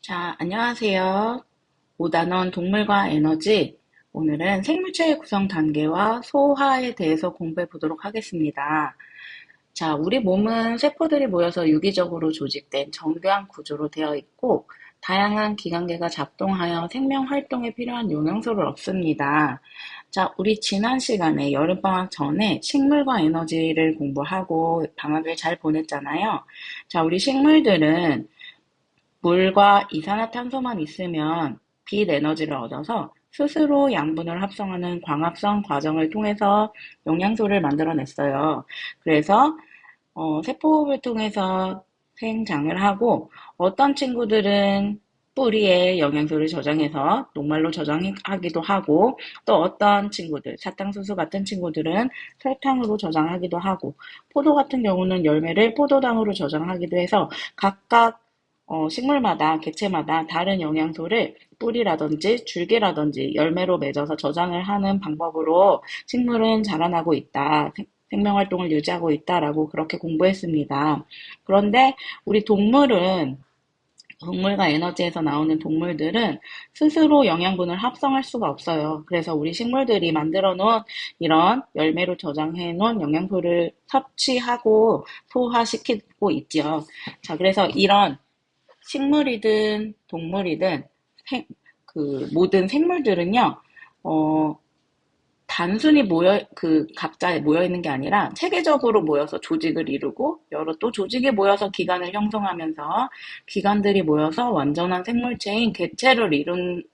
자, 안녕하세요. 5단원 동물과 에너지. 오늘은 생물체의 구성 단계와 소화에 대해서 공부해 보도록 하겠습니다. 자, 우리 몸은 세포들이 모여서 유기적으로 조직된 정교한 구조로 되어 있고, 다양한 기관계가 작동하여 생명 활동에 필요한 영양소를 얻습니다. 자, 우리 지난 시간에 여름방학 전에 식물과 에너지를 공부하고 방학을 잘 보냈잖아요. 자, 우리 식물들은 물과 이산화탄소만 있으면 빛 에너지를 얻어서 스스로 양분을 합성하는 광합성 과정을 통해서 영양소를 만들어냈어요. 그래서 세포를 통해서 생장을 하고 어떤 친구들은 뿌리에 영양소를 저장해서 녹말로 저장하기도 하고 또 어떤 친구들, 사탕수수 같은 친구들은 설탕으로 저장하기도 하고 포도 같은 경우는 열매를 포도당으로 저장하기도 해서 각각 식물마다, 개체마다 다른 영양소를 뿌리라든지 줄기라든지 열매로 맺어서 저장을 하는 방법으로 식물은 자라나고 있다. 생명활동을 유지하고 있다라고 그렇게 공부했습니다. 그런데 우리 동물과 에너지에서 나오는 동물들은 스스로 영양분을 합성할 수가 없어요. 그래서 우리 식물들이 만들어 놓은 이런 열매로 저장해 놓은 영양소를 섭취하고 소화시키고 있지요. 자, 그래서 이런 식물이든 동물이든 모든 생물들은요, 어, 단순히 각자 모여 있는 게 아니라 체계적으로 모여서 조직을 이루고 여러 또 조직이 모여서 기관을 형성하면서 기관들이 모여서 완전한 생물체인 개체를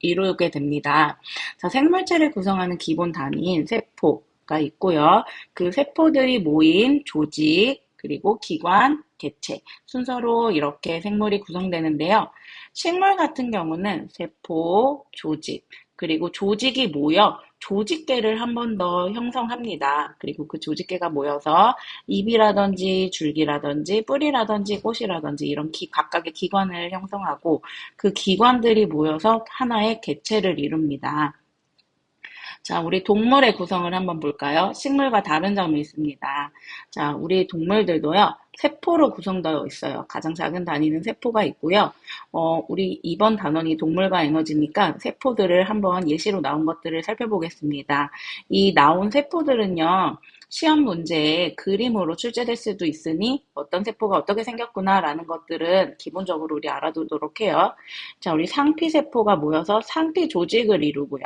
이루게 됩니다. 자, 생물체를 구성하는 기본 단위인 세포가 있고요. 그 세포들이 모인 조직, 그리고 기관, 개체, 순서로 이렇게 생물이 구성되는데요. 식물 같은 경우는 세포, 조직, 그리고 조직이 모여 조직계를 한 번 더 형성합니다. 그리고 그 조직계가 모여서 잎이라든지 줄기라든지 뿌리라든지 꽃이라든지 이런 각각의 기관을 형성하고 그 기관들이 모여서 하나의 개체를 이룹니다. 자, 우리 동물의 구성을 한번 볼까요? 식물과 다른 점이 있습니다. 자, 우리 동물들도요, 세포로 구성되어 있어요. 가장 작은 단위는 세포가 있고요. 우리 이번 단원이 동물과 에너지니까 세포들을 한번 예시로 나온 것들을 살펴보겠습니다. 이 나온 세포들은요, 시험 문제에 그림으로 출제될 수도 있으니 어떤 세포가 어떻게 생겼구나라는 것들은 기본적으로 우리 알아두도록 해요. 자, 우리 상피세포가 모여서 상피 조직을 이루고요.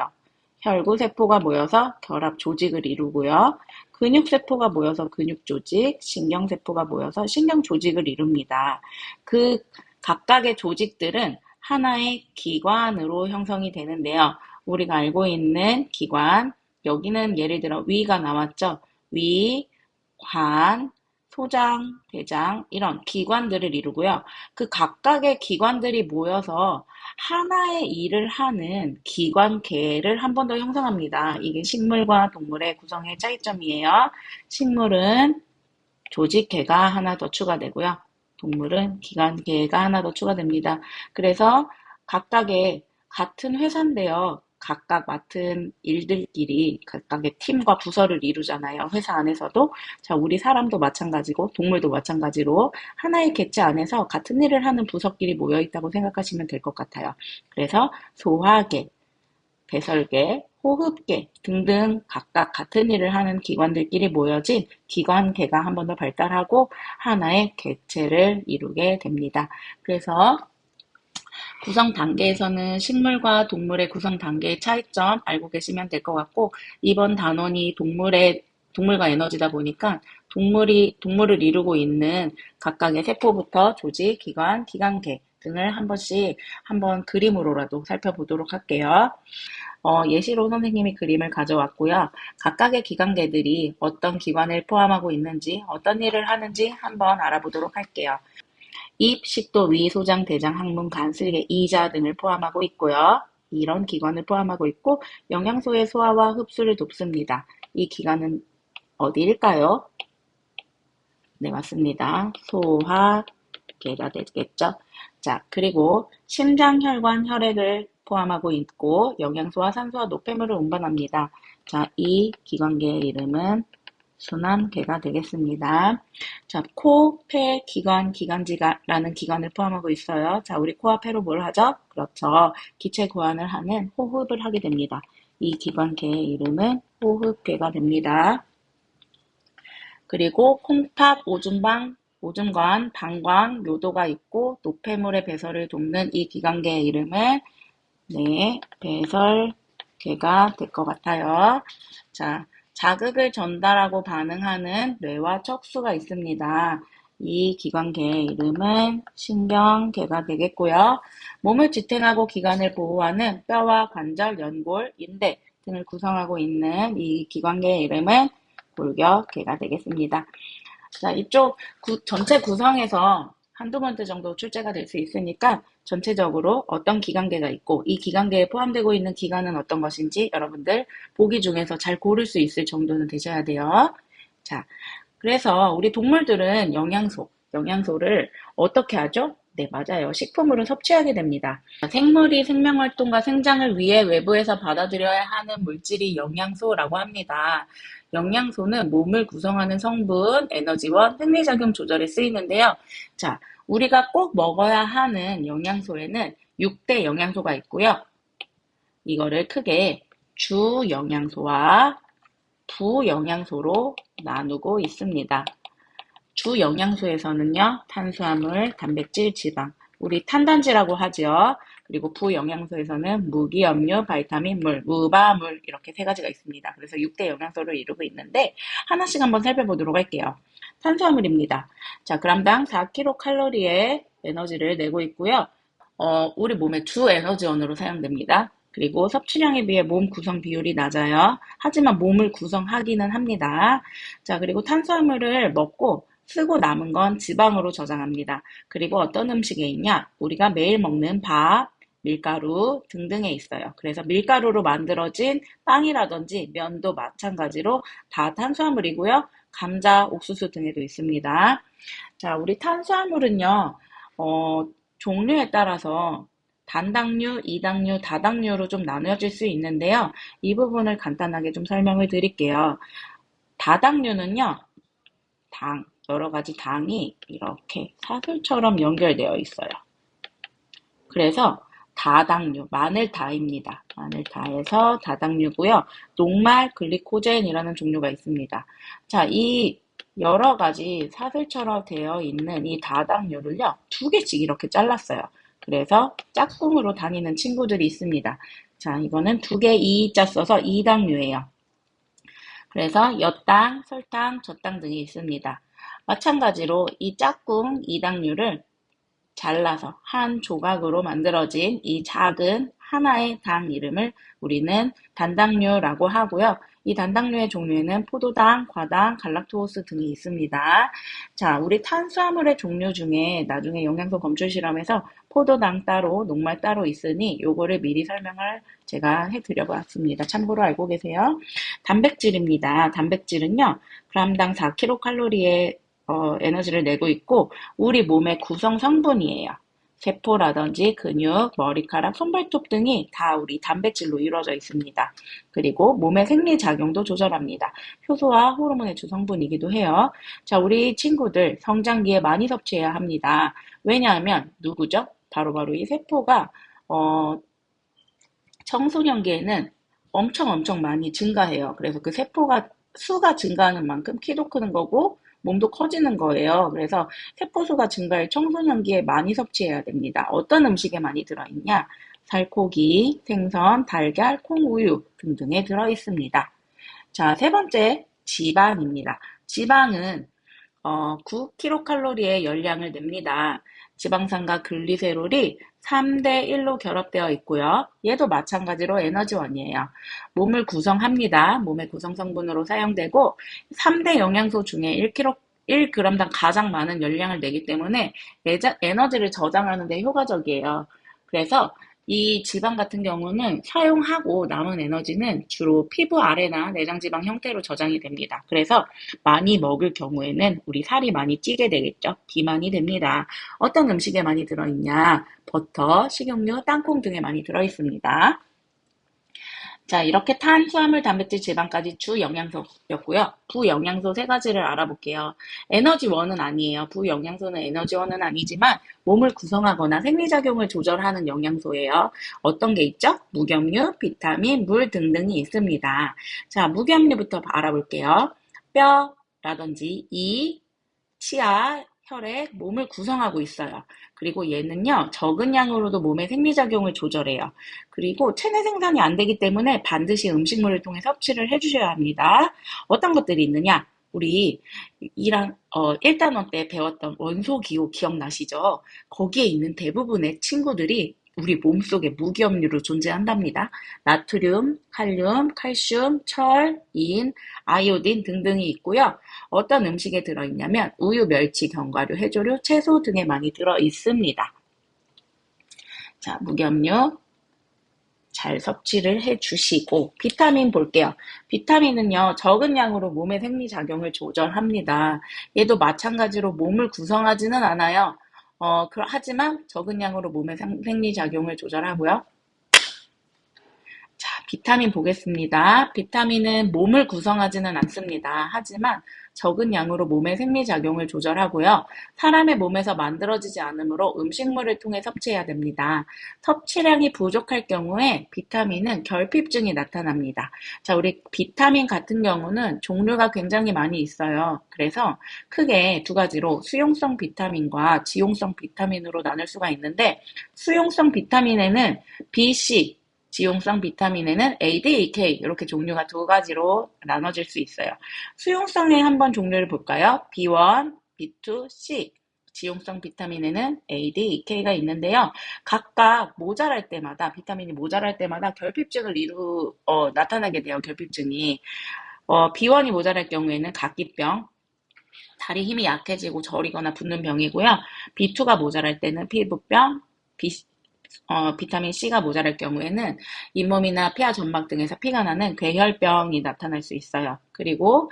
혈구세포가 모여서 결합 조직을 이루고요. 근육세포가 모여서 근육조직, 신경세포가 모여서 신경조직을 이룹니다. 그 각각의 조직들은 하나의 기관으로 형성이 되는데요. 우리가 알고 있는 기관, 여기는 예를 들어 위가 나왔죠. 위, 관, 소장, 대장 이런 기관들을 이루고요. 그 각각의 기관들이 모여서 하나의 일을 하는 기관계를 한 번 더 형성합니다. 이게 식물과 동물의 구성의 차이점이에요. 식물은 조직계가 하나 더 추가되고요. 동물은 기관계가 하나 더 추가됩니다. 그래서 각각의 같은 회사인데요. 각각 맡은 일들끼리 각각의 팀과 부서를 이루잖아요. 회사 안에서도. 자, 우리 사람도 마찬가지고 동물도 마찬가지로 하나의 객체 안에서 같은 일을 하는 부서끼리 모여 있다고 생각하시면 될 것 같아요. 그래서 소화계, 배설계, 호흡계 등등 각각 같은 일을 하는 기관들끼리 모여진 기관계가 한 번 더 발달하고 하나의 객체를 이루게 됩니다. 그래서 구성 단계에서는 식물과 동물의 구성 단계의 차이점 알고 계시면 될 것 같고, 이번 단원이 동물과 에너지다 보니까 동물을 이루고 있는 각각의 세포부터 조직, 기관, 기관계 등을 한 번씩 한번 그림으로라도 살펴보도록 할게요. 예시로 선생님이 그림을 가져왔고요. 각각의 기관계들이 어떤 기관을 포함하고 있는지, 어떤 일을 하는지 한번 알아보도록 할게요. 입, 식도, 위, 소장, 대장, 항문, 간, 쓸개, 이자 등을 포함하고 있고요. 이런 기관을 포함하고 있고 영양소의 소화와 흡수를 돕습니다. 이 기관은 어디일까요? 네, 맞습니다. 소화계가 되겠죠. 자, 그리고 심장, 혈관, 혈액을 포함하고 있고 영양소와 산소와 노폐물을 운반합니다. 자, 이 기관계의 이름은 순환계가 되겠습니다. 자, 코, 폐, 기관, 기관지라는 기관을 포함하고 있어요. 자, 우리 코와 폐로 뭘 하죠? 그렇죠. 기체 교환을 하는 호흡을 하게 됩니다. 이 기관계의 이름은 호흡계가 됩니다. 그리고 콩팥, 오줌관, 방광, 요도가 있고 노폐물의 배설을 돕는 이 기관계의 이름은 배설계가 될 것 같아요. 자, 자극을 전달하고 반응하는 뇌와 척수가 있습니다. 이 기관계의 이름은 신경계가 되겠고요. 몸을 지탱하고 기관을 보호하는 뼈와 관절, 연골, 인대 등을 구성하고 있는 이 기관계의 이름은 골격계가 되겠습니다. 자, 이쪽 전체 구성에서 한두 번째 정도 출제가 될 수 있으니까 전체적으로 어떤 기관계가 있고 이 기관계에 포함되고 있는 기관은 어떤 것인지 여러분들 보기 중에서 잘 고를 수 있을 정도는 되셔야 돼요. 자, 그래서 우리 동물들은 영양소를 어떻게 하죠? 네, 맞아요. 식품으로 섭취하게 됩니다. 생물이 생명활동과 생장을 위해 외부에서 받아들여야 하는 물질이 영양소라고 합니다. 영양소는 몸을 구성하는 성분, 에너지원, 생리작용 조절에 쓰이는데요. 자, 우리가 꼭 먹어야 하는 영양소에는 6대 영양소가 있고요. 이거를 크게 주 영양소와 부영양소로 나누고 있습니다. 주 영양소에서는요, 탄수화물, 단백질, 지방, 우리 탄단지라고 하죠. 그리고 부영양소에서는 무기, 염료, 바이타민, 물, 무바물 이렇게 세 가지가 있습니다. 그래서 6대 영양소를 이루고 있는데 하나씩 한번 살펴보도록 할게요. 탄수화물입니다. 자, 그람당 4kcal의 에너지를 내고 있고요. 우리 몸의 주 에너지원으로 사용됩니다. 그리고 섭취량에 비해 몸 구성 비율이 낮아요. 하지만 몸을 구성하기는 합니다. 자, 그리고 탄수화물을 먹고 쓰고 남은 건 지방으로 저장합니다. 그리고 어떤 음식에 있냐? 우리가 매일 먹는 밥, 밀가루 등등에 있어요. 그래서 밀가루로 만들어진 빵이라든지 면도 마찬가지로 다 탄수화물이고요. 감자, 옥수수 등에도 있습니다. 자, 우리 탄수화물은요, 종류에 따라서 단당류, 이당류, 다당류로 좀 나눠질 수 있는데요. 이 부분을 간단하게 좀 설명을 드릴게요. 다당류는요, 여러 가지 당이 이렇게 사슬처럼 연결되어 있어요. 그래서 다당류, 마늘다입니다. 마늘다에서 다당류고요. 녹말 글리코젠이라는 종류가 있습니다. 자, 이 여러 가지 사슬처럼 되어 있는 이 다당류를요, 2개씩 이렇게 잘랐어요. 그래서 짝꿍으로 다니는 친구들이 있습니다. 자, 이거는 2개 이자 써서 이당류예요. 그래서 엿당, 설당, 젖당 등이 있습니다. 마찬가지로 이 짝꿍 이당류를 잘라서 한 조각으로 만들어진 이 작은 하나의 당 이름을 우리는 단당류라고 하고요. 이 단당류의 종류에는 포도당, 과당, 갈락토스 등이 있습니다. 자, 우리 탄수화물의 종류 중에 나중에 영양소 검출 실험에서 포도당 따로, 녹말 따로 있으니 요거를 미리 설명을 제가 해드려봤습니다. 참고로 알고 계세요. 단백질입니다. 단백질은요, 그람당 4kcal의 에너지를 내고 있고 우리 몸의 구성 성분이에요. 세포라든지 근육, 머리카락, 손발톱 등이 다 우리 단백질로 이루어져 있습니다. 그리고 몸의 생리작용도 조절합니다. 효소와 호르몬의 주성분이기도 해요. 자, 우리 친구들 성장기에 많이 섭취해야 합니다. 왜냐하면 누구죠? 바로 이 세포가 청소년기에는 엄청 많이 증가해요. 그래서 그 세포가 수가 증가하는 만큼 키도 크는 거고 몸도 커지는 거예요. 그래서 세포수가 증가해 청소년기에 많이 섭취해야 됩니다. 어떤 음식에 많이 들어있냐? 살코기, 생선, 달걀, 콩우유 등등에 들어있습니다. 자, 세 번째 지방입니다. 지방은 9kcal의 열량을 냅니다. 지방산과 글리세롤이 3대 1로 결합되어 있고요. 얘도 마찬가지로 에너지원이에요. 몸을 구성합니다. 몸의 구성성분으로 사용되고 3대 영양소 중에 1g당 가장 많은 열량을 내기 때문에 에너지를 저장하는 데 효과적이에요. 그래서 이 지방 같은 경우는 사용하고 남은 에너지는 주로 피부 아래나 내장지방 형태로 저장이 됩니다. 그래서 많이 먹을 경우에는 우리 살이 많이 찌게 되겠죠. 비만이 됩니다. 어떤 음식에 많이 들어있냐? 버터, 식용유, 땅콩 등에 많이 들어있습니다. 자, 이렇게 탄수화물, 단백질, 지방까지 주 영양소였고요. 부영양소 세 가지를 알아볼게요. 에너지원은 아니에요. 부영양소는 에너지원은 아니지만 몸을 구성하거나 생리작용을 조절하는 영양소예요. 어떤 게 있죠? 무겸류, 비타민, 물 등등이 있습니다. 자, 무겸류부터 알아볼게요. 뼈라든지 이, 치아, 혈액, 몸을 구성하고 있어요. 그리고 얘는요, 적은 양으로도 몸의 생리작용을 조절해요. 그리고 체내 생산이 안 되기 때문에 반드시 음식물을 통해 섭취를 해주셔야 합니다. 어떤 것들이 있느냐? 우리 1단원 때 배웠던 원소기호 기억나시죠? 거기에 있는 대부분의 친구들이 우리 몸속에 무기업류로 존재한답니다. 나트륨, 칼륨, 칼슘, 철, 인, 아이오딘 등등이 있고요. 어떤 음식에 들어있냐면 우유, 멸치, 견과류, 해조류, 채소 등에 많이 들어있습니다. 자, 무겸류 잘 섭취를 해주시고 비타민 볼게요. 비타민은요, 적은 양으로 몸의 생리작용을 조절합니다. 얘도 마찬가지로 몸을 구성하지는 않아요. 하지만 적은 양으로 몸의 생리작용을 조절하고요. 자, 비타민 보겠습니다. 비타민은 몸을 구성하지는 않습니다. 하지만 적은 양으로 몸의 생리작용을 조절하고요. 사람의 몸에서 만들어지지 않으므로 음식물을 통해 섭취해야 됩니다. 섭취량이 부족할 경우에 비타민은 결핍증이 나타납니다. 자, 우리 비타민 같은 경우는 종류가 굉장히 많이 있어요. 그래서 크게 두 가지로 수용성 비타민과 지용성 비타민으로 나눌 수가 있는데, 수용성 비타민에는 B, C, 지용성 비타민에는 A, D, E, K 이렇게 종류가 두 가지로 나눠질 수 있어요. 수용성의 한번 종류를 볼까요? B1, B2, C. 지용성 비타민에는 A, D, E, K가 있는데요. 각각 모자랄 때마다 비타민이 모자랄 때마다 결핍증을 나타나게 돼요. 결핍증이. B1이 모자랄 경우에는 각기병, 다리 힘이 약해지고 저리거나 붓는 병이고요. B2가 모자랄 때는 피부병, 비타민 C가 모자랄 경우에는 잇몸이나 폐하 점막 등에서 피가 나는 괴혈병이 나타날 수 있어요. 그리고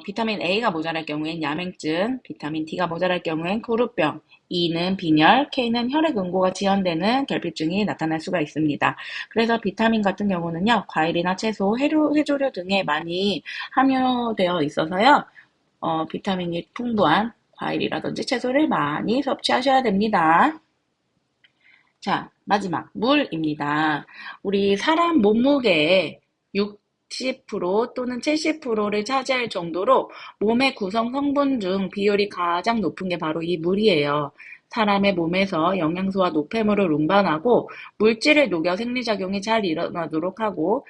비타민 A가 모자랄 경우엔 야맹증, 비타민 D가 모자랄 경우엔 구루병, E는 빈혈, K는 혈액 응고가 지연되는 결핍증이 나타날 수가 있습니다. 그래서 비타민 같은 경우는요, 과일이나 채소, 해조류 등에 많이 함유되어 있어서요, 비타민이 풍부한 과일이라든지 채소를 많이 섭취하셔야 됩니다. 자, 마지막 물입니다. 우리 사람 몸무게의 60% 또는 70%를 차지할 정도로 몸의 구성 성분 중 비율이 가장 높은 게 바로 이 물이에요. 사람의 몸에서 영양소와 노폐물을 운반하고 물질을 녹여 생리작용이 잘 일어나도록 하고,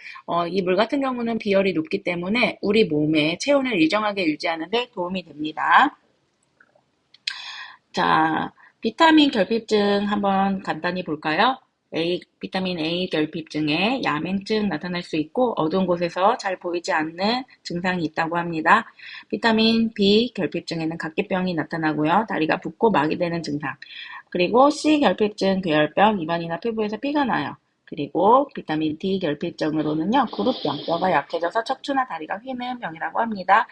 이 물 같은 경우는 비율이 높기 때문에 우리 몸의 체온을 일정하게 유지하는 데 도움이 됩니다. 자, 비타민 결핍증 한번 간단히 볼까요? 비타민 A 결핍증에 야맹증 나타날 수 있고 어두운 곳에서 잘 보이지 않는 증상이 있다고 합니다. 비타민 B 결핍증에는 각기병이 나타나고요. 다리가 붓고 막이 되는 증상. 그리고 C 결핍증, 괴혈병, 입안이나 피부에서 피가 나요. 그리고 비타민 D 결핍증으로는요, 구루병, 뼈가 약해져서 척추나 다리가 휘는 병이라고 합니다.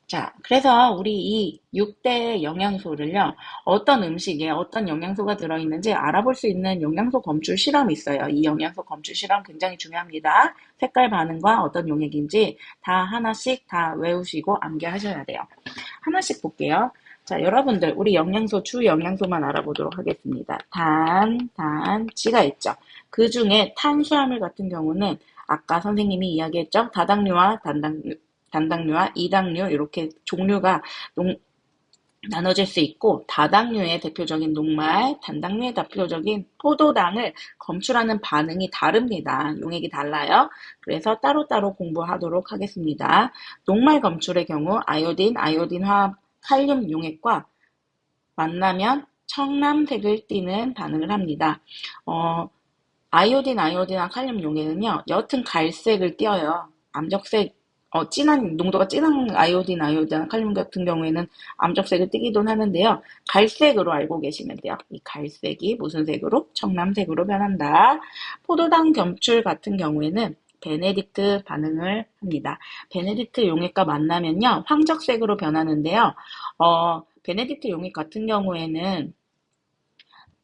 자, 그래서 우리 이 6대 영양소를요, 어떤 음식에 어떤 영양소가 들어있는지 알아볼 수 있는 영양소 검출 실험이 있어요. 이 영양소 검출 실험 굉장히 중요합니다. 색깔 반응과 어떤 용액인지 다 하나씩 다 외우시고 암기하셔야 돼요. 하나씩 볼게요. 자, 여러분들, 우리 영양소, 주 영양소만 알아보도록 하겠습니다. 지가 있죠. 그 중에 탄수화물 같은 경우는 아까 선생님이 이야기했죠. 다당류와 단당류와 이당류 이렇게 종류가 나눠질 수 있고, 다당류의 대표적인 녹말, 단당류의 대표적인 포도당을 검출하는 반응이 다릅니다. 용액이 달라요. 그래서 따로따로 공부하도록 하겠습니다. 녹말 검출의 경우 아이오딘 화합 칼륨 용액과 만나면 청남색을 띠는 반응을 합니다. 아이오딘과 칼륨 용액은요, 옅은 갈색을 띄어요. 암적색, 농도가 진한 아이오딘, 칼륨 같은 경우에는 암적색을 띠기도 하는데요. 갈색으로 알고 계시면 돼요. 이 갈색이 무슨 색으로? 청남색으로 변한다. 포도당 검출 같은 경우에는 베네딕트 반응을 합니다. 베네딕트 용액과 만나면요, 황적색으로 변하는데요. 베네딕트 용액 같은 경우에는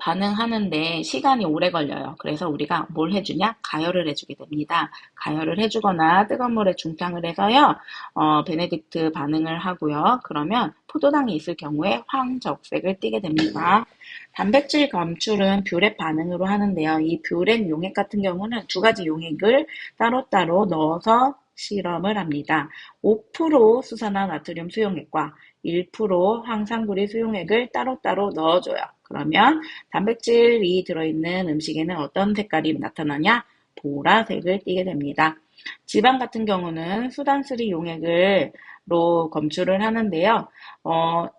반응하는데 시간이 오래 걸려요. 그래서 우리가 뭘 해주냐? 가열을 해주게 됩니다. 가열을 해주거나 뜨거운 물에 중탕을 해서요, 베네딕트 반응을 하고요. 그러면 포도당이 있을 경우에 황적색을 띠게 됩니다. 단백질 검출은 뷰렛 반응으로 하는데요. 이 뷰렛 용액 같은 경우는 두 가지 용액을 따로따로 넣어서 실험을 합니다. 5% 수산화 나트륨 수용액과 1% 황산구리 수용액을 따로따로 넣어줘요. 그러면 단백질이 들어있는 음식에는 어떤 색깔이 나타나냐? 보라색을 띠게 됩니다. 지방 같은 경우는 수단쓰리 용액으로 검출을 하는데요.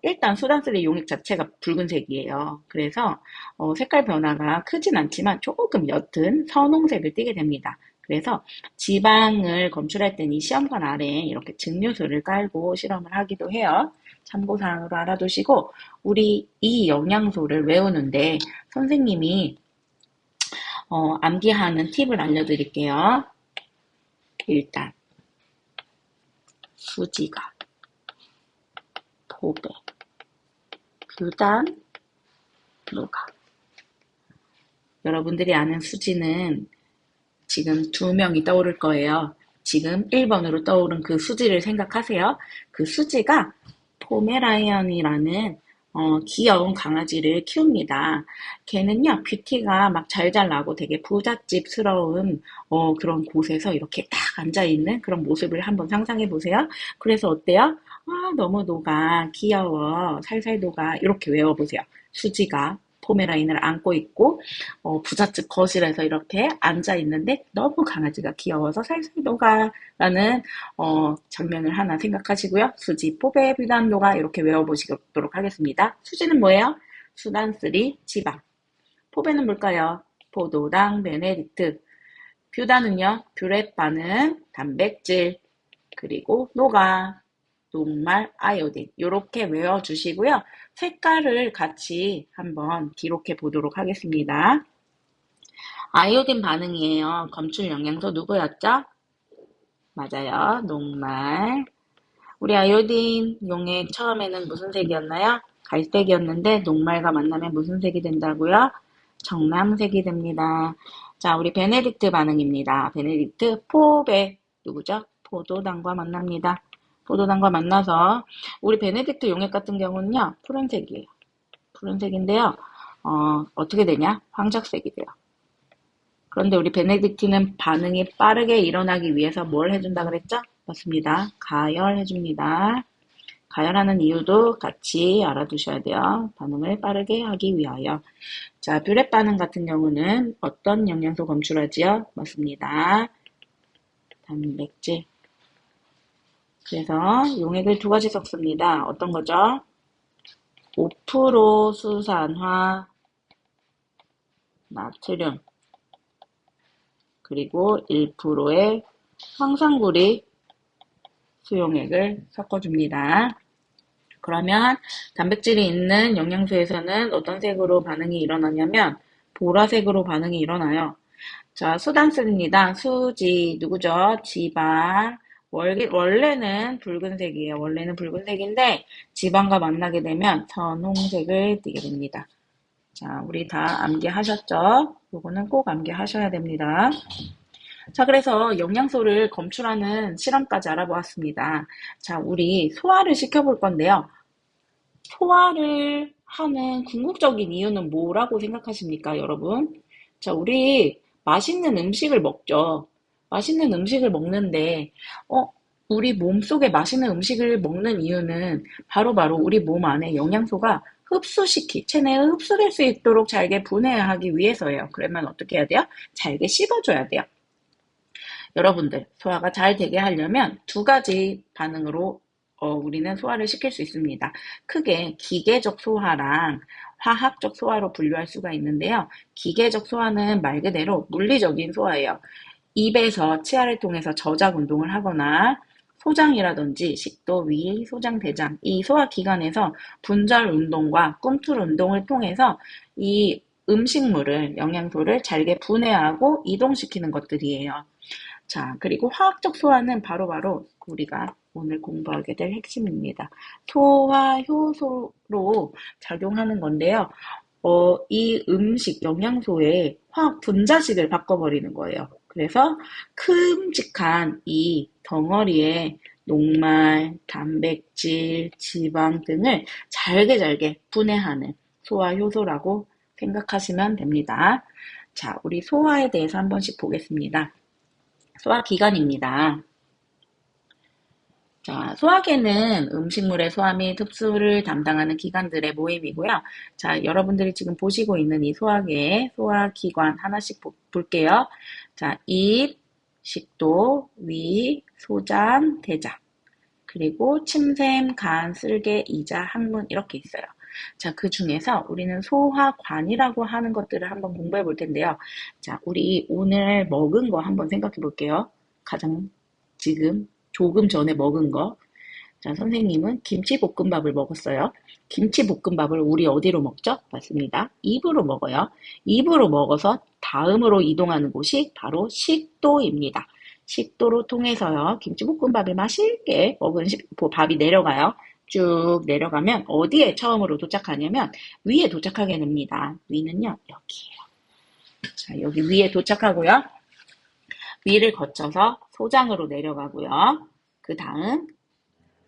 일단 수단쓰리 용액 자체가 붉은색이에요. 그래서 색깔 변화가 크진 않지만 조금 옅은 선홍색을 띠게 됩니다. 그래서 지방을 검출할 땐 이 시험관 아래에 이렇게 증류수를 깔고 실험을 하기도 해요. 참고사항으로 알아두시고 우리 이 영양소를 외우는데 선생님이 암기하는 팁을 알려드릴게요. 일단 수지가, 포배, 규단, 노가. 여러분들이 아는 수지는 지금 두 명이 떠오를 거예요. 지금 1번으로 떠오른 그 수지를 생각하세요. 그 수지가 포메라이언이라는 귀여운 강아지를 키웁니다. 걔는요, 뷰티가 막 잘잘 나고 되게 부잣집스러운 그런 곳에서 이렇게 딱 앉아있는 그런 모습을 한번 상상해 보세요. 그래서 어때요? 아, 너무 녹아, 귀여워, 살살 녹아, 이렇게 외워보세요. 수지가 포메라인을 안고 있고 부잣집 거실에서 이렇게 앉아 있는데 너무 강아지가 귀여워서 살살 녹아라는 장면을 하나 생각하시고요. 수지, 포베, 뷰단, 녹아 이렇게 외워보시도록 하겠습니다. 수지는 뭐예요? 수단쓰리, 지방. 포베는 뭘까요? 포도당, 베네딕트. 뷰단은요, 뷰렛 반응, 단백질, 그리고 녹아, 녹말, 아이오딘 이렇게 외워주시고요. 색깔을 같이 한번 기록해 보도록 하겠습니다. 아이오딘 반응이에요. 검출 영양소 누구였죠? 맞아요. 녹말. 우리 아이오딘 용액 처음에는 무슨 색이었나요? 갈색이었는데 녹말과 만나면 무슨 색이 된다고요? 정남색이 됩니다. 자, 우리 베네딕트 반응입니다. 베네딕트 포베 누구죠? 포도당과 만납니다. 포도당과 만나서 우리 베네딕트 용액 같은 경우는요. 푸른색이에요. 푸른색인데요. 어떻게 되냐? 황적색이 돼요. 그런데 우리 베네딕트는 반응이 빠르게 일어나기 위해서 뭘 해준다 그랬죠? 맞습니다. 가열해줍니다. 가열하는 이유도 같이 알아두셔야 돼요. 반응을 빠르게 하기 위하여. 자, 뷰렛 반응 같은 경우는 어떤 영양소 검출하지요? 맞습니다. 단백질. 그래서 용액을 두 가지 섞습니다. 어떤 거죠? 5% 수산화 나트륨 그리고 1%의 황산구리 수용액을 섞어줍니다. 그러면 단백질이 있는 영양소에서는 어떤 색으로 반응이 일어나냐면 보라색으로 반응이 일어나요. 자, 수단쓰입니다. 수지 누구죠? 지방. 원래는 붉은색이에요. 원래는 붉은색인데 지방과 만나게 되면 선홍색을 띠게 됩니다. 자, 우리 다 암기하셨죠? 요거는 꼭 암기하셔야 됩니다. 자, 그래서 영양소를 검출하는 실험까지 알아보았습니다. 자, 우리 소화를 시켜볼 건데요. 소화를 하는 궁극적인 이유는 뭐라고 생각하십니까, 여러분? 자, 우리 맛있는 음식을 먹죠. 맛있는 음식을 먹는데, 우리 몸속에 맛있는 음식을 먹는 이유는 바로바로 우리 몸 안에 영양소가 체내에 흡수될 수 있도록 잘게 분해하기 위해서예요. 그러면 어떻게 해야 돼요? 잘게 씹어줘야 돼요. 여러분들, 소화가 잘 되게 하려면 두 가지 반응으로 우리는 소화를 시킬 수 있습니다. 크게 기계적 소화랑 화학적 소화로 분류할 수가 있는데요. 기계적 소화는 말 그대로 물리적인 소화예요. 입에서 치아를 통해서 저작 운동을 하거나 소장이라든지 식도, 위, 소장, 대장 이 소화기관에서 분절 운동과 꿈틀 운동을 통해서 이 음식물을, 영양소를 잘게 분해하고 이동시키는 것들이에요. 자, 그리고 화학적 소화는 바로바로 우리가 오늘 공부하게 될 핵심입니다. 소화 효소로 작용하는 건데요. 이 음식, 영양소의 화학 분자식을 바꿔버리는 거예요. 그래서 큼직한 이 덩어리에 녹말, 단백질, 지방 등을 잘게 잘게 분해하는 소화효소라고 생각하시면 됩니다. 자, 우리 소화에 대해서 한 번씩 보겠습니다. 소화기관입니다. 자, 소화계는 음식물의 소화 및 흡수를 담당하는 기관들의 모임이고요. 자, 여러분들이 지금 보시고 있는 이 소화계의 소화기관 하나씩 볼게요. 자, 입, 식도, 위, 소장, 대장, 그리고 침샘, 간, 쓸개, 이자, 항문 이렇게 있어요. 자, 그 중에서 우리는 소화관이라고 하는 것들을 한번 공부해 볼 텐데요. 자, 우리 오늘 먹은 거 한번 생각해 볼게요. 가장 지금 조금 전에 먹은 거. 자, 선생님은 김치볶음밥을 먹었어요. 김치볶음밥을 우리 어디로 먹죠? 맞습니다. 입으로 먹어요. 입으로 먹어서 다음으로 이동하는 곳이 바로 식도입니다. 식도로 통해서요, 김치볶음밥을 맛있게 먹은 밥이 내려가요. 쭉 내려가면 어디에 처음으로 도착하냐면 위에 도착하게 됩니다. 위는요, 여기에요. 자, 여기 위에 도착하고요. 위를 거쳐서 소장으로 내려가고요. 그 다음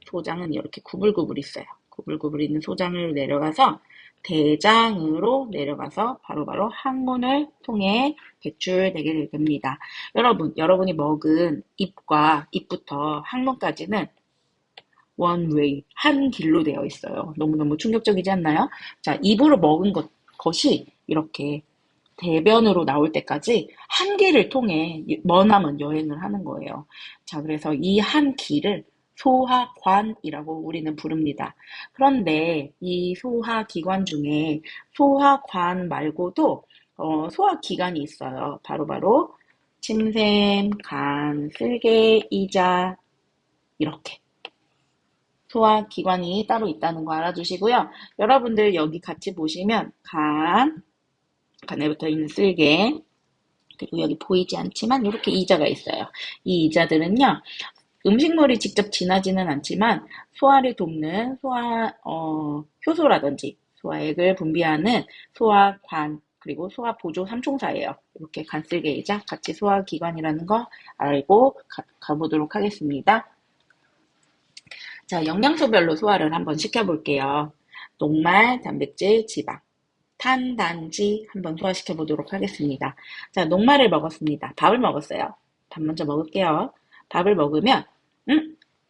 소장은 이렇게 구불구불 있어요. 구불구불 있는 소장으로 내려가서 대장으로 내려가서 바로바로 항문을 통해 배출되게 됩니다. 여러분이 먹은 입부터 항문까지는 원웨이, 한 길로 되어 있어요. 너무너무 충격적이지 않나요? 자, 입으로 먹은 것이 이렇게 대변으로 나올 때까지 한 길을 통해 머나먼 여행을 하는 거예요. 자, 그래서 이 한 길을 소화관이라고 우리는 부릅니다. 그런데 이 소화기관 중에 소화관 말고도 소화기관이 있어요. 바로바로 침샘, 간, 쓸개, 이자 이렇게 소화기관이 따로 있다는 거 알아주시고요. 여러분들 여기 같이 보시면 간에 붙어 있는 쓸개, 그리고 여기 보이지 않지만 이렇게 이자가 있어요. 이 이자들은요, 음식물이 직접 지나지는 않지만 소화를 돕는 효소라든지 소화액을 분비하는 소화관, 그리고 소화보조 삼총사예요. 이렇게 간쓸개이자 같이 소화기관이라는 거 알고 가보도록 하겠습니다. 자, 영양소별로 소화를 한번 시켜볼게요. 녹말, 단백질, 지방, 탄, 단지 한번 소화시켜 보도록 하겠습니다. 자, 녹말을 먹었습니다. 밥을 먹었어요. 밥 먼저 먹을게요. 밥을 먹으면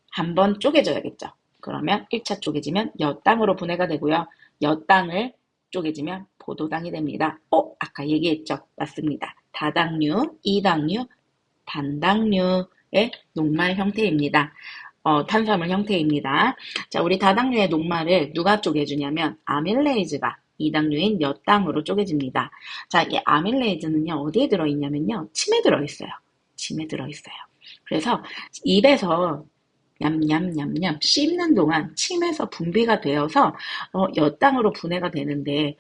한번 쪼개져야겠죠. 그러면 1차 쪼개지면 엿당으로 분해가 되고요. 엿당을 쪼개지면 포도당이 됩니다. 아까 얘기했죠. 맞습니다. 다당류, 이당류, 단당류의 녹말 형태입니다. 탄수화물 형태입니다. 자, 우리 다당류의 녹말을 누가 쪼개주냐면 아밀레이즈가 이당류인 엿당으로 쪼개집니다. 자, 이 아밀레이즈는요, 어디에 들어있냐면요, 침에 들어있어요. 침에 들어있어요. 그래서 입에서 냠냠냠냠 씹는 동안 침에서 분비가 되어서 엿당으로 분해가 되는데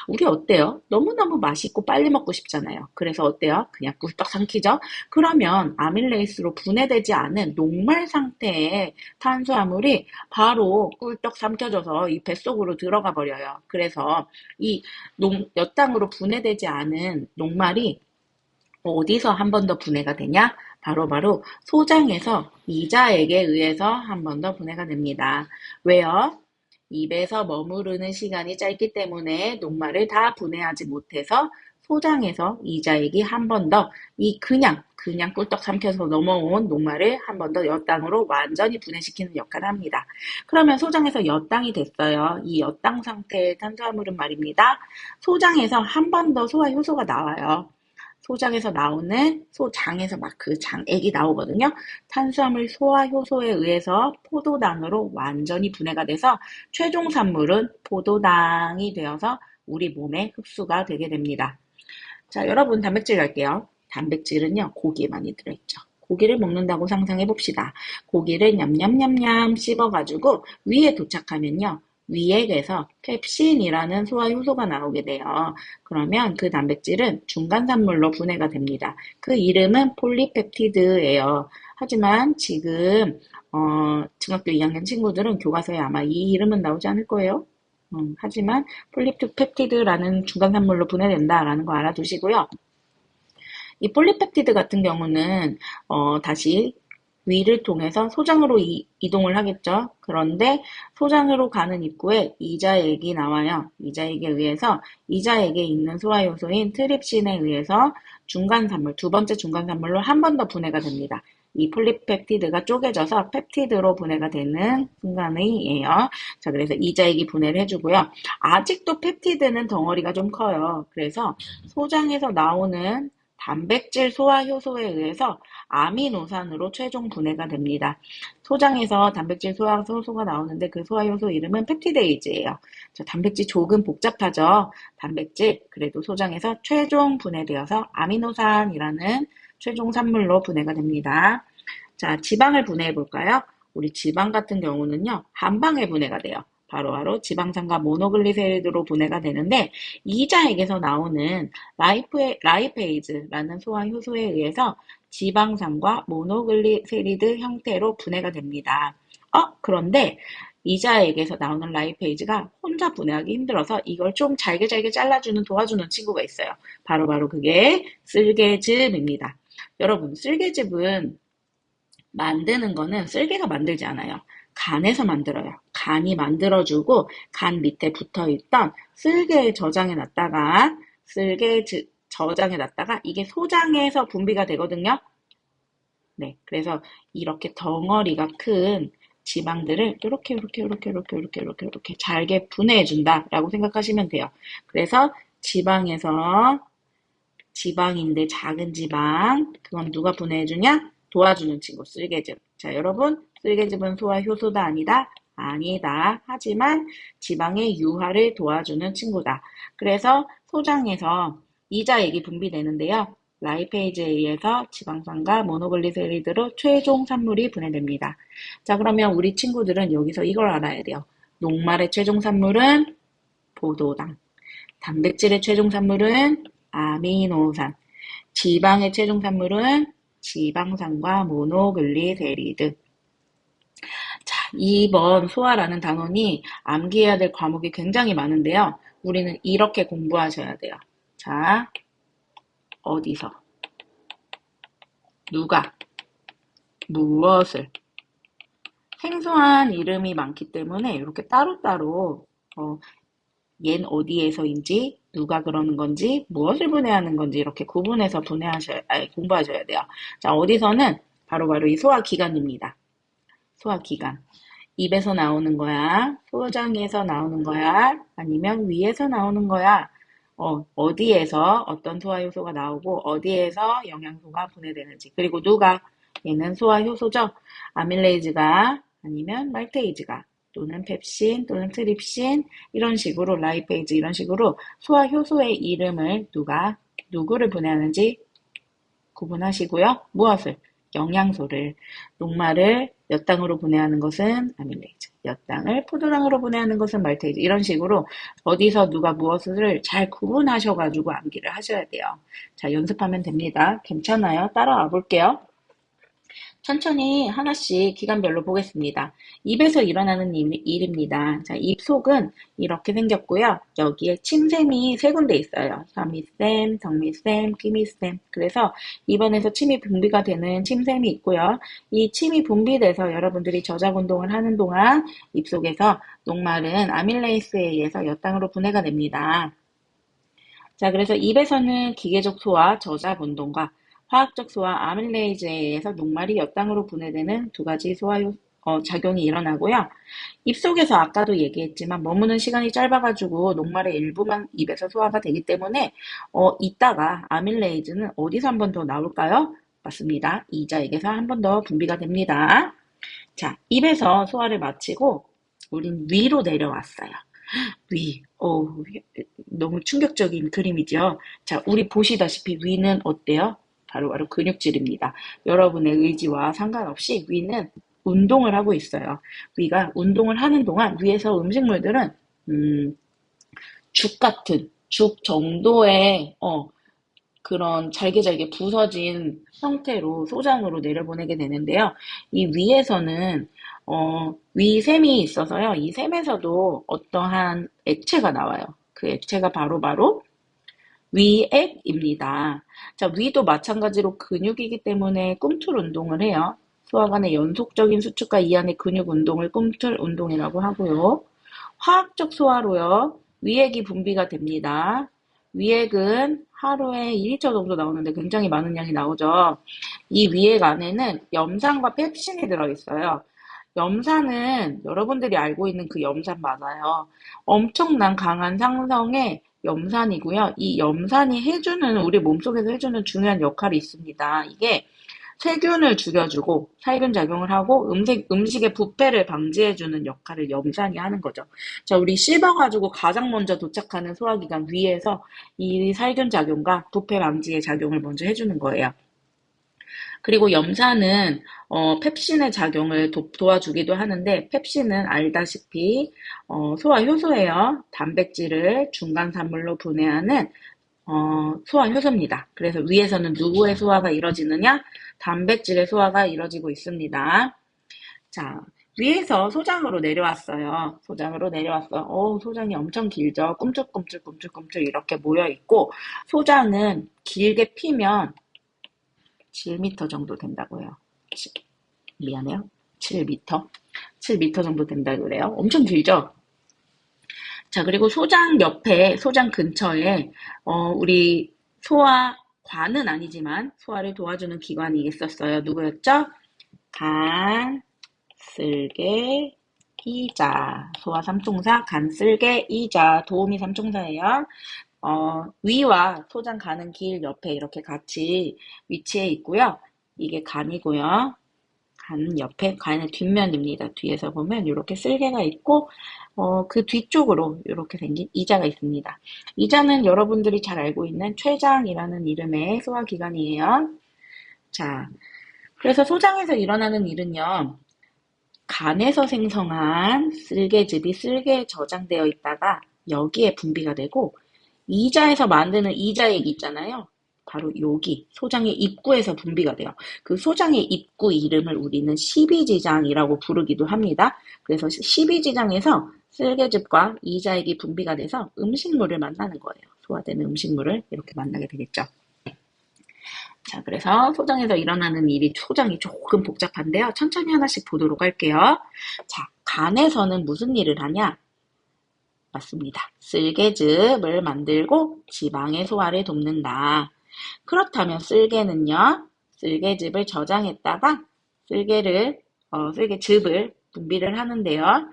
우리 어때요? 너무너무 맛있고 빨리 먹고 싶잖아요. 그래서 어때요? 그냥 꿀떡 삼키죠? 그러면 아밀레이스로 분해되지 않은 녹말 상태의 탄수화물이 바로 꿀떡 삼켜져서 이 뱃속으로 들어가 버려요. 그래서 이 엿당으로 분해되지 않은 녹말이 어디서 한 번 더 분해가 되냐? 바로 소장에서 이자액에 의해서 한 번 더 분해가 됩니다. 왜요? 입에서 머무르는 시간이 짧기 때문에 녹말을 다 분해하지 못해서 소장에서 이자액이 한 번 더 이 그냥 꿀떡 삼켜서 넘어온 녹말을 한 번 더 엿당으로 완전히 분해시키는 역할을 합니다. 그러면 소장에서 엿당이 됐어요. 이 엿당 상태의 탄수화물은 말입니다. 소장에서 한 번 더 소화 효소가 나와요. 소장에서 나오는 소장에서 막 그 장액이 나오거든요. 탄수화물 소화 효소에 의해서 포도당으로 완전히 분해가 돼서 최종 산물은 포도당이 되어서 우리 몸에 흡수가 되게 됩니다. 자, 여러분 단백질 갈게요. 단백질은요, 고기에 많이 들어있죠. 고기를 먹는다고 상상해 봅시다. 고기를 냠냠냠냠 씹어가지고 위에 도착하면요. 위액에서 펩신이라는 소화 효소가 나오게 돼요. 그러면 그 단백질은 중간산물로 분해가 됩니다. 그 이름은 폴리펩티드예요. 하지만 지금 중학교 2학년 친구들은 교과서에 아마 이 이름은 나오지 않을 거예요. 하지만 폴리펩티드라는 중간산물로 분해된다라는 거 알아두시고요. 이 폴리펩티드 같은 경우는 다시 위를 통해서 소장으로 이동을 하겠죠. 그런데 소장으로 가는 입구에 이자액이 나와요. 이자액에 의해서 이자액에 있는 소화효소인 트립신에 의해서 중간산물, 두 번째 중간산물로 한 번 더 분해가 됩니다. 이 폴리펩티드가 쪼개져서 펩티드로 분해가 되는 순간이에요. 자, 그래서 이자액이 분해를 해주고요. 아직도 펩티드는 덩어리가 좀 커요. 그래서 소장에서 나오는 단백질 소화 효소에 의해서 아미노산으로 최종 분해가 됩니다. 소장에서 단백질 소화 효소가 나오는데 그 소화 효소 이름은 펩티데이즈예요. 단백질 조금 복잡하죠. 단백질 그래도 소장에서 최종 분해되어서 아미노산이라는 최종 산물로 분해가 됩니다. 자, 지방을 분해해 볼까요? 우리 지방 같은 경우는요, 한 방에 분해가 돼요. 바로바로 지방산과 모노글리세리드로 분해가 되는데 이자액에서 나오는 라이페이즈라는 소화 효소에 의해서 지방산과 모노글리세리드 형태로 분해가 됩니다. 그런데 이자액에서 나오는 라이페이즈가 혼자 분해하기 힘들어서 이걸 좀 잘게 잘라주는 도와주는 친구가 있어요. 바로바로 그게 쓸개즙입니다. 여러분, 쓸개즙은 만드는 거는 쓸개가 만들지 않아요. 간에서 만들어요. 간이 만들어주고 간 밑에 붙어있던 쓸개 저장해 놨다가 이게 소장에서 분비가 되거든요. 네, 그래서 이렇게 덩어리가 큰 지방들을 이렇게 잘게 분해해 준다라고 생각하시면 돼요. 그래서 지방인데 작은 지방, 그건 누가 분해해주냐? 도와주는 친구, 쓸개즙. 자, 여러분, 쓸개즙은 소화 효소다 아니다? 아니다. 하지만 지방의 유화를 도와주는 친구다. 그래서 소장에서 이자액이 분비되는데요. 라이페이즈에 의해서 지방산과 모노글리세리드로 최종 산물이 분해됩니다. 자, 그러면 우리 친구들은 여기서 이걸 알아야 돼요. 녹말의 최종 산물은 포도당. 단백질의 최종 산물은 아미노산. 지방의 최종 산물은 지방산과 모노글리세리드. 자, 2번 소화라는 단원이 암기해야 될 과목이 굉장히 많은데요. 우리는 이렇게 공부하셔야 돼요. 자, 어디서, 누가, 무엇을. 생소한 이름이 많기 때문에 이렇게 따로따로 얜 어디에서인지, 누가 그러는 건지, 무엇을 분해하는 건지 이렇게 구분해서 공부하셔야 돼요. 자, 어디서는 바로바로 이 소화기관입니다. 소화기관. 입에서 나오는 거야? 소장에서 나오는 거야? 아니면 위에서 나오는 거야? 어디에서 어떤 소화효소가 나오고 어디에서 영양소가 분해되는지. 그리고 누가? 얘는 소화효소죠. 아밀레이즈가 아니면 말테이즈가 또는 펩신 또는 트립신 이런 식으로 라이페이즈 이런 식으로 소화효소의 이름을 누구를 분해하는지 구분하시고요. 무엇을? 영양소를. 녹말을 몇 당으로 분해하는 것은 아밀레이즈, 몇 당을 포도당으로 분해하는 것은 말테이즈. 이런 식으로 어디서 누가 무엇을 잘 구분하셔가지고 암기를 하셔야 돼요. 자, 연습하면 됩니다. 괜찮아요? 따라와 볼게요. 천천히 하나씩 기간별로 보겠습니다. 입에서 일어나는 일입니다. 자, 입 속은 이렇게 생겼고요. 여기에 침샘이 세 군데 있어요. 섬이샘, 정미샘, 기미샘. 그래서 입안에서 침이 분비가 되는 침샘이 있고요. 이 침이 분비돼서 여러분들이 저작 운동을 하는 동안 입속에서 녹말은 아밀레이스에 의해서 엿당으로 분해가 됩니다. 자, 그래서 입에서는 기계적 소화, 저작 운동과 화학적 소화 아밀레이즈에 의해서 녹말이 엿당으로 분해되는 두 가지 작용이 일어나고요. 입속에서 아까도 얘기했지만 머무는 시간이 짧아가지고 녹말의 일부만 입에서 소화가 되기 때문에 이따가 아밀레이즈는 어디서 한 번 더 나올까요? 맞습니다. 이자액에서 한 번 더 분비가 됩니다. 자, 입에서 소화를 마치고 우린 위로 내려왔어요. 위, 너무 충격적인 그림이죠. 자, 우리 보시다시피 위는 어때요? 바로 근육질입니다. 여러분의 의지와 상관없이 위는 운동을 하고 있어요. 위가 운동을 하는 동안 위에서 음식물들은 죽 정도의 그런 잘게 잘게 부서진 형태로 소장으로 내려보내게 되는데요. 이 위에서는 위샘이 있어서요. 이 샘에서도 어떠한 액체가 나와요. 그 액체가 바로 위액입니다. 자, 위도 마찬가지로 근육이기 때문에 꿈틀 운동을 해요. 소화관의 연속적인 수축과 이완의 근육 운동을 꿈틀 운동이라고 하고요. 화학적 소화로요. 위액이 분비가 됩니다. 위액은 하루에 2리터 정도 나오는데 굉장히 많은 양이 나오죠. 이 위액 안에는 염산과 펩신이 들어있어요. 염산은 여러분들이 알고 있는 그 염산 맞아요. 엄청난 강한 상성의 염산이고요. 이 염산이 우리 몸속에서 해주는 중요한 역할이 있습니다. 이게 세균을 죽여주고 살균 작용을 하고 음식의 부패를 방지해주는 역할을 염산이 하는 거죠. 자, 우리 씹어가지고 가장 먼저 도착하는 소화기관 위에서 이 살균 작용과 부패 방지의 작용을 먼저 해주는 거예요. 그리고 염산은 펩신의 작용을 도와주기도 하는데 펩신은 알다시피 소화 효소예요. 단백질을 중간 산물로 분해하는 소화 효소입니다. 그래서 위에서는 누구의 소화가 이루어지느냐? 단백질의 소화가 이루어지고 있습니다. 자, 위에서 소장으로 내려왔어요. 소장으로 내려왔어요. 소장이 엄청 길죠. 꿈틀꿈틀 이렇게 모여 있고 소장은 길게 피면 7m 정도 된다고요. 미안해요. 7m. 7m 정도 된다고 그래요. 엄청 길죠? 자, 그리고 소장 근처에, 우리 소화관은 아니지만 소화를 도와주는 기관이 있었어요. 누구였죠? 간, 쓸개, 이자. 소화 삼총사, 간, 쓸개, 이자. 도우미 삼총사예요. 위와 소장 가는 길 옆에 이렇게 같이 위치해 있고요. 이게 간이고요. 간 옆에 간의 뒷면입니다. 뒤에서 보면 이렇게 쓸개가 있고 그 뒤쪽으로 이렇게 생긴 이자가 있습니다. 이자는 여러분들이 잘 알고 있는 췌장이라는 이름의 소화기관이에요. 자, 그래서 소장에서 일어나는 일은요. 간에서 생성한 쓸개즙이 쓸개에 저장되어 있다가 여기에 분비가 되고 이자에서 만드는 이자액 있잖아요. 바로 여기 소장의 입구에서 분비가 돼요. 그 소장의 입구 이름을 우리는 십이지장이라고 부르기도 합니다. 그래서 십이지장에서 쓸개즙과 이자액이 분비가 돼서 음식물을 만나는 거예요. 소화되는 음식물을 이렇게 만나게 되겠죠. 자, 그래서 소장에서 일어나는 일이 소장이 조금 복잡한데요. 천천히 하나씩 보도록 할게요. 자, 간에서는 무슨 일을 하냐? 맞습니다. 쓸개즙을 만들고 지방의 소화를 돕는다. 그렇다면 쓸개는요, 쓸개즙을 저장했다가 쓸개즙을 분비를 하는데요.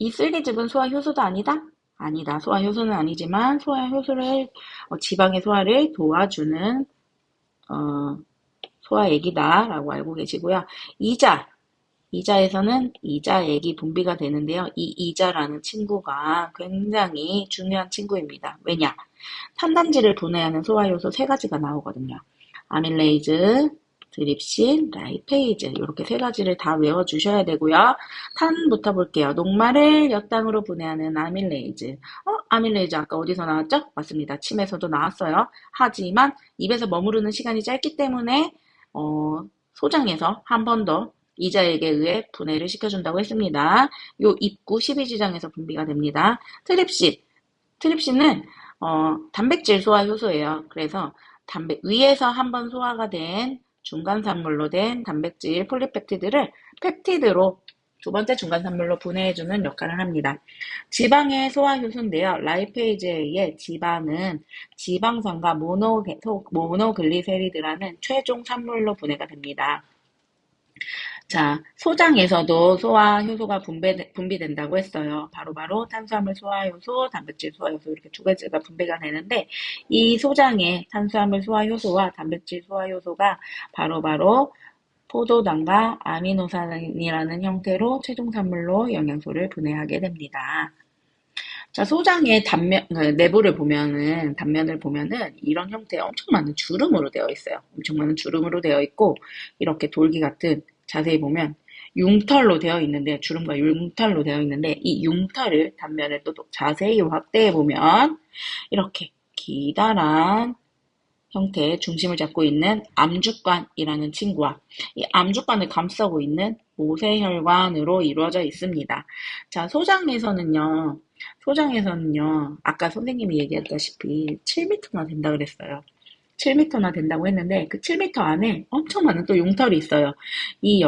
이 쓸개즙은 소화 효소도 아니다? 아니다. 소화 효소는 아니지만 소화 효소를 지방의 소화를 도와주는 소화액이다라고 알고 계시고요. 이자에서는 이자액이 분비가 되는데요. 이 이자라는 친구가 굉장히 중요한 친구입니다. 왜냐? 탄단지를 분해하는 소화효소 3가지가 나오거든요. 아밀레이즈, 드립신, 라이페이즈 이렇게 3가지를 다 외워주셔야 되고요. 탄부터 볼게요. 녹말을 엿당으로 분해하는 아밀레이즈. 아밀레이즈 아까 어디서 나왔죠? 맞습니다. 침에서도 나왔어요. 하지만 입에서 머무르는 시간이 짧기 때문에 소장에서 한 번 더 이자액에 의해 분해를 시켜준다고 했습니다. 요 입구 12지장에서 분비가 됩니다. 트립신은 단백질 소화 효소예요. 그래서 위에서 한번 소화가 된 중간산물로 된 단백질 폴리펩티드를 펩티드로 두 번째 중간산물로 분해해주는 역할을 합니다. 지방의 소화 효소인데요. 라이페이즈에 의해 지방은 지방산과 모노글리세리드라는 최종 산물로 분해가 됩니다. 자, 소장에서도 소화 효소가 분비된다고 했어요. 바로 탄수화물 소화효소, 단백질 소화효소 이렇게 2가지가 분배가 되는데 이 소장의 탄수화물 소화효소와 단백질 소화효소가 바로 포도당과 아미노산이라는 형태로 최종 산물로 영양소를 분해하게 됩니다. 자, 소장의 내부를 보면은, 단면을 보면은 이런 형태의 엄청 많은 주름으로 되어 있어요. 엄청 많은 주름으로 되어 있고 이렇게 돌기 같은 자세히 보면 융털로 되어 있는데 주름과 융털로 되어 있는데 이 융털을 단면을 또 자세히 확대해 보면 이렇게 기다란 형태의 중심을 잡고 있는 암주관이라는 친구와 이 암주관을 감싸고 있는 모세혈관으로 이루어져 있습니다. 자, 소장에서는요, 아까 선생님이 얘기했다시피 7m나 된다 그랬어요. 7m나 된다고 했는데 그 7m 안에 엄청 많은 또 용털이 있어요. 이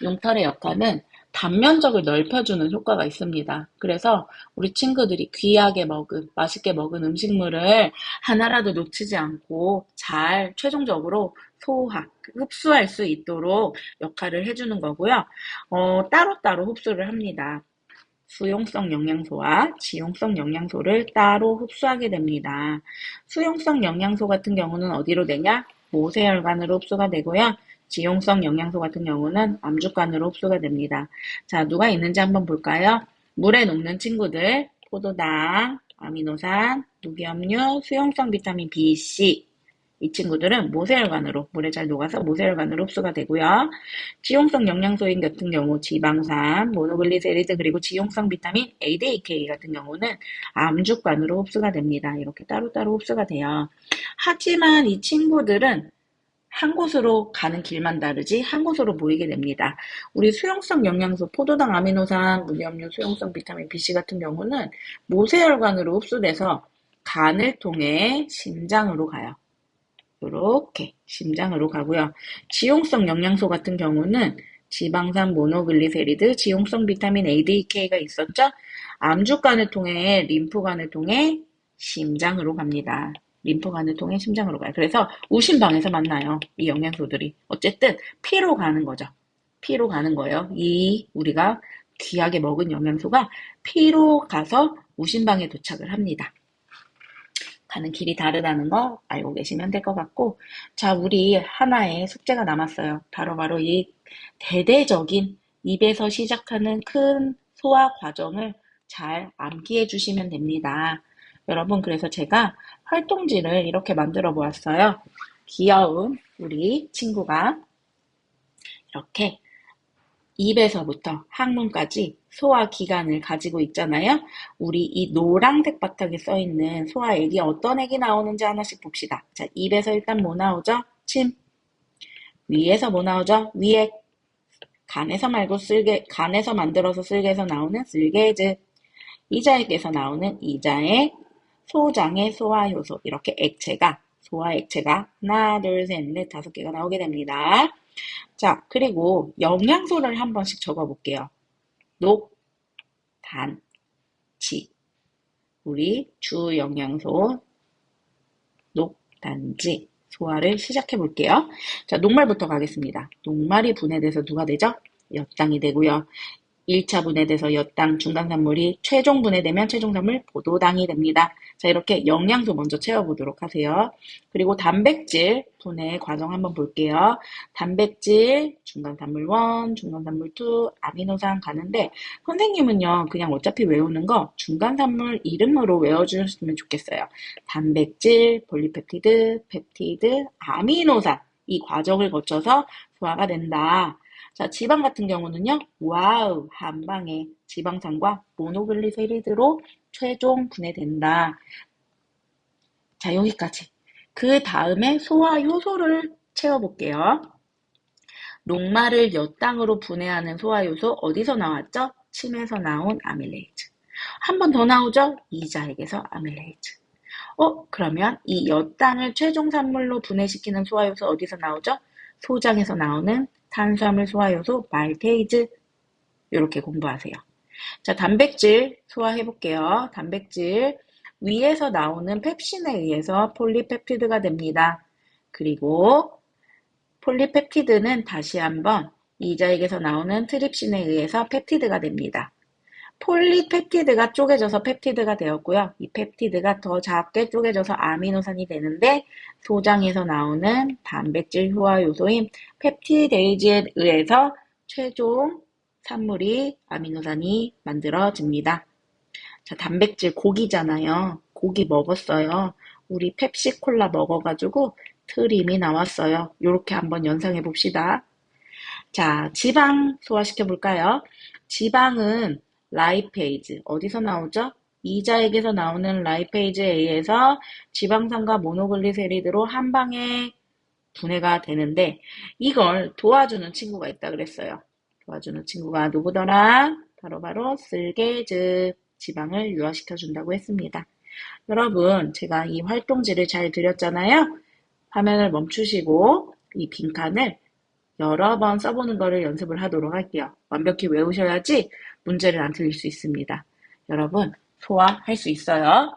용털의 역할은 단면적을 넓혀주는 효과가 있습니다. 그래서 우리 친구들이 귀하게 먹은, 맛있게 먹은 음식물을 하나라도 놓치지 않고 잘 최종적으로 흡수할 수 있도록 역할을 해주는 거고요. 따로따로 흡수를 합니다. 수용성 영양소와 지용성 영양소를 따로 흡수하게 됩니다. 수용성 영양소 같은 경우는 어디로 되냐? 모세혈관으로 흡수가 되고요. 지용성 영양소 같은 경우는 암주관으로 흡수가 됩니다. 자, 누가 있는지 한번 볼까요? 물에 녹는 친구들, 포도당, 아미노산, 무기염류, 수용성 비타민 B, C. 이 친구들은 모세혈관으로, 물에 잘 녹아서 모세혈관으로 흡수가 되고요. 지용성 영양소인 같은 경우 지방산, 모노글리세리드 그리고 지용성 비타민 ADK 같은 경우는 암주관으로 흡수가 됩니다. 이렇게 따로따로 흡수가 돼요. 하지만 이 친구들은 한 곳으로 가는 길만 다르지 한 곳으로 모이게 됩니다. 우리 수용성 영양소, 포도당, 아미노산, 무기염류, 수용성 비타민 BC 같은 경우는 모세혈관으로 흡수돼서 간을 통해 심장으로 가요. 이렇게 심장으로 가고요. 지용성 영양소 같은 경우는 지방산, 모노글리세리드, 지용성 비타민 ADK가 있었죠? 암주관을 통해 림프관을 통해 심장으로 갑니다. 림프관을 통해 심장으로 가요. 그래서 우심방에서 만나요. 이 영양소들이. 어쨌든 피로 가는 거죠. 피로 가는 거예요. 우리가 귀하게 먹은 영양소가 피로 가서 우심방에 도착을 합니다. 가는 길이 다르다는 거 알고 계시면 될 것 같고, 자, 우리 하나의 숙제가 남았어요. 바로 이 대대적인 입에서 시작하는 큰 소화 과정을 잘 암기해 주시면 됩니다. 여러분, 그래서 제가 활동지를 이렇게 만들어 보았어요. 귀여운 우리 친구가 이렇게 입에서부터 항문까지 소화기관을 가지고 있잖아요. 우리 이 노란색 바탕에 써있는 소화액이 어떤 액이 나오는지 하나씩 봅시다. 자, 입에서 일단 뭐 나오죠? 침. 위에서 뭐 나오죠? 위액. 간에서 만들어서 쓸개에서 나오는 쓸개즙. 이자액에서 나오는 이자액. 소장의 소화효소. 이렇게 소화액체가 하나, 둘, 셋, 넷, 5개가 나오게 됩니다. 자, 그리고 영양소를 한 번씩 적어볼게요. 녹, 단, 지. 우리 주 영양소, 녹, 단, 지. 소화를 시작해 볼게요. 자, 녹말부터 가겠습니다. 녹말이 분해돼서 누가 되죠? 엿당이 되고요. 1차 분해돼서 엿당, 중간산물이 최종 분해되면 최종산물 포도당이 됩니다. 자, 이렇게 영양소 먼저 채워보도록 하세요. 그리고 단백질 분해 과정 한번 볼게요. 단백질, 중간산물 1, 중간산물 2, 아미노산 가는데 선생님은요, 그냥 어차피 외우는 거 중간산물 이름으로 외워주셨으면 좋겠어요. 단백질, 폴리펩티드, 펩티드, 아미노산 이 과정을 거쳐서 소화가 된다. 자, 지방 같은 경우는요, 와우, 한 방에 지방산과 모노글리세리드로 최종 분해된다. 자, 여기까지. 그 다음에 소화 요소를 채워볼게요. 녹말을 엿당으로 분해하는 소화 요소 어디서 나왔죠? 침에서 나온 아밀레이즈. 한 번 더 나오죠? 이자액에서 아밀레이즈. 그러면 이 엿당을 최종 산물로 분해시키는 소화 요소 어디서 나오죠? 소장에서 나오는 탄수화물 소화효소 말테이즈. 이렇게 공부하세요. 자, 단백질 소화해볼게요. 단백질 위에서 나오는 펩신에 의해서 폴리펩티드가 됩니다. 그리고 폴리펩티드는 다시 한번 이자액에서 나오는 트립신에 의해서 펩티드가 됩니다. 폴리펩티드가 쪼개져서 펩티드가 되었고요. 이 펩티드가 더 작게 쪼개져서 아미노산이 되는데 소장에서 나오는 단백질 소화 요소인 펩티데이즈에 의해서 최종 산물이 아미노산이 만들어집니다. 자, 단백질 고기잖아요. 고기 먹었어요. 우리 펩시콜라 먹어가지고 트림이 나왔어요. 이렇게 한번 연상해 봅시다. 자, 지방 소화시켜 볼까요? 지방은 라이페이즈 어디서 나오죠? 이자액에서 나오는 라이페이즈 A에서 지방산과 모노글리세리드로 한 방에 분해가 되는데 이걸 도와주는 친구가 있다 그랬어요. 도와주는 친구가 누구더라? 바로바로 쓸개즙, 지방을 유화시켜 준다고 했습니다. 여러분, 제가 이 활동지를 잘 드렸잖아요. 화면을 멈추시고 이 빈칸을 여러 번 써보는 거를 연습을 하도록 할게요. 완벽히 외우셔야지 문제를 안 틀릴 수 있습니다. 여러분, 소화할 수 있어요.